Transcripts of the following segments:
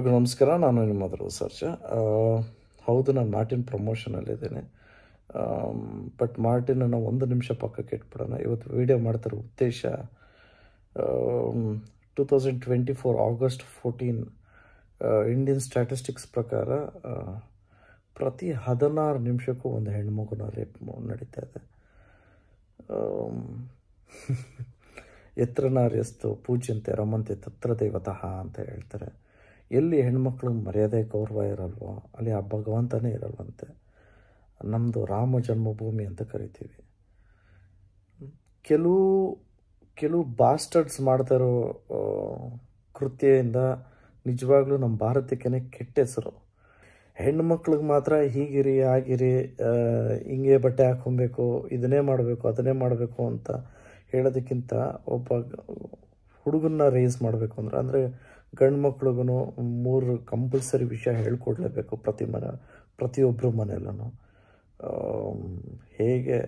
ಎಲ್ರಿಗೂ ನಮಸ್ಕಾರ. ನಾನು ನಿಮ್ಮ ಧ್ರುವ ಸರ್ಜಾ. ಹೌದು, ನಾನು ಮಾರ್ಟಿನ್ ಪ್ರಮೋಷನಲ್ಲಿದ್ದೇನೆ. ಬಟ್ ಮಾರ್ಟಿನನ್ನು ಒಂದು ನಿಮಿಷ ಪಕ್ಕಕ್ಕೆ ಇಟ್ಬಿಡೋಣ. ಇವತ್ತು ವಿಡಿಯೋ ಮಾಡ್ತಿರೋ ಉದ್ದೇಶ 2024 August 14 ಇಂಡಿಯನ್ ಸ್ಟ್ಯಾಟಿಸ್ಟಿಕ್ಸ್ ಪ್ರಕಾರ ಪ್ರತಿ 16 ನಿಮಿಷಕ್ಕೂ ಒಂದು ಹೆಣ್ಮಗುನ ರೇಪ್ ನಡೀತಾ ಇದೆ. ಯತ್ರ ನಾರ್ಯಸ್ತು ಪೂಜ್ಯಂತೆ ರಮಂತೆ ತತ್ರ ದೇವತಃ ಅಂತ ಹೇಳ್ತಾರೆ. ಎಲ್ಲಿ ಹೆಣ್ಮಕ್ಳಿಗೆ ಮರ್ಯಾದೆ ಗೌರವ ಇರಲ್ವೋ ಅಲ್ಲಿ ಆ ಭಗವಂತನೇ ಇರಲ್ವಂತೆ. ನಮ್ಮದು ರಾಮ ಜನ್ಮಭೂಮಿ ಅಂತ ಕರಿತೀವಿ. ಕೆಲವು ಬಾಸ್ಟರ್ಡ್ಸ್ ಮಾಡ್ತಾ ಇರೋ ಕೃತ್ಯದಿಂದ ನಿಜವಾಗ್ಲೂ ನಮ್ಮ ಭಾರತಕ್ಕೇ ಕೆಟ್ಟ ಹೆಸರು. ಹೆಣ್ಮಕ್ಳಿಗೆ ಮಾತ್ರ ಹೀಗಿರಿ ಆಗಿರಿ, ಹಿಂಗೆ ಬಟ್ಟೆ ಹಾಕೊಬೇಕು, ಇದನ್ನೇ ಮಾಡಬೇಕು ಅದನ್ನೇ ಮಾಡಬೇಕು ಅಂತ ಹೇಳೋದಕ್ಕಿಂತ ಒಬ್ಬ ಹುಡುಗನ್ನ ರೇಸ್ ಮಾಡಬೇಕು ಅಂದರೆ ಗಂಡು ಮಕ್ಳಿಗೂ 3 ಕಂಪಲ್ಸರಿ ವಿಷಯ ಹೇಳ್ಕೊಡ್ಲೇಬೇಕು. ಪ್ರತಿಯೊಬ್ಬರ ಮನೆಯಲ್ಲೂ ಹೇಗೆ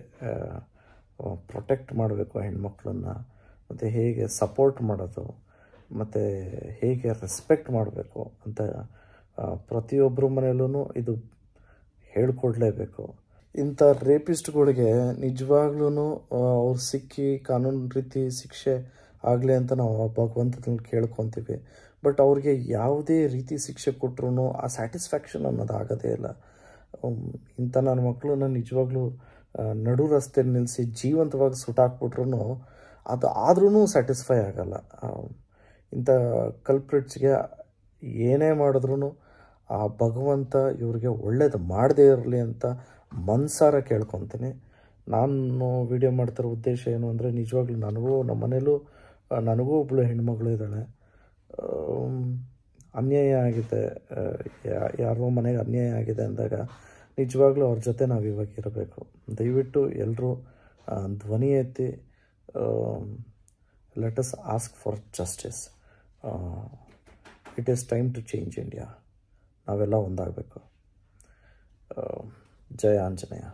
ಪ್ರೊಟೆಕ್ಟ್ ಮಾಡಬೇಕು ಹೆಣ್ಮಕ್ಳನ್ನ, ಮತ್ತು ಹೇಗೆ ಸಪೋರ್ಟ್ ಮಾಡೋದು, ಮತ್ತು ಹೇಗೆ ರೆಸ್ಪೆಕ್ಟ್ ಮಾಡಬೇಕು ಅಂತ ಪ್ರತಿಯೊಬ್ಬರ ಮನೆಯಲ್ಲೂ ಇದು ಹೇಳ್ಕೊಡ್ಲೇಬೇಕು. ಇಂಥ ರೇಪಿಸ್ಟ್ಗಳಿಗೆ ನಿಜವಾಗ್ಲೂ ಅವ್ರು ಸಿಕ್ಕಿ ಕಾನೂನು ರೀತಿ ಶಿಕ್ಷೆ ಆಗಲಿ ಅಂತ ನಾವು ಭಗವಂತನಲ್ಲಿ ಕೇಳ್ಕೊತೀವಿ. ಬಟ್ ಅವ್ರಿಗೆ ಯಾವುದೇ ರೀತಿ ಶಿಕ್ಷೆ ಕೊಟ್ಟರು ಆ ಸ್ಯಾಟಿಸ್ಫ್ಯಾಕ್ಷನ್ ಅನ್ನೋದು ಆಗೋದೇ ಇಲ್ಲ. ಇಂಥ ನನ್ನ ಮಕ್ಕಳನ್ನ ನಿಜವಾಗ್ಲೂ ನಡು ರಸ್ತೆ ನಿಲ್ಲಿಸಿ ಜೀವಂತವಾಗಿ ಸುಟ್ಟಾಕ್ಬಿಟ್ರು ಅದು ಆದ್ರೂ ಸ್ಯಾಟಿಸ್ಫೈ ಆಗಲ್ಲ. ಇಂಥ ಕಲ್ಪ್ರಿಟ್ಸ್ಗೆ ಏನೇ ಮಾಡಿದ್ರೂ ಆ ಭಗವಂತ ಇವ್ರಿಗೆ ಒಳ್ಳೇದು ಮಾಡದೇ ಇರಲಿ ಅಂತ ಮನಸಾರ ಕೇಳ್ಕೊತೀನಿ. ನಾನು ವಿಡಿಯೋ ಮಾಡ್ತಿರೋ ಉದ್ದೇಶ ಏನು ಅಂದರೆ, ನಿಜವಾಗ್ಲೂ ನಮ್ಮ ಮನೇಲೂ ನನಗೂ ಒಬ್ಬಳು ಹೆಣ್ಮಗಳು ಇದ್ದಾಳೆ. ಅನ್ಯಾಯ ಆಗಿದೆ, ಯಾರೋ ಮನೆಗೆ ಅನ್ಯಾಯ ಆಗಿದೆ ಅಂದಾಗ ನಿಜವಾಗ್ಲೂ ಅವ್ರ ಜೊತೆ ನಾವು ಇವಾಗ ಇರಬೇಕು. ದಯವಿಟ್ಟು ಎಲ್ಲರೂ ಧ್ವನಿ ಎತ್ತಿ let us ask for justice. It is time to change India. ನಾವೆಲ್ಲ ಒಂದಾಗಬೇಕು. ಜಯ ಆಂಜನೇಯ.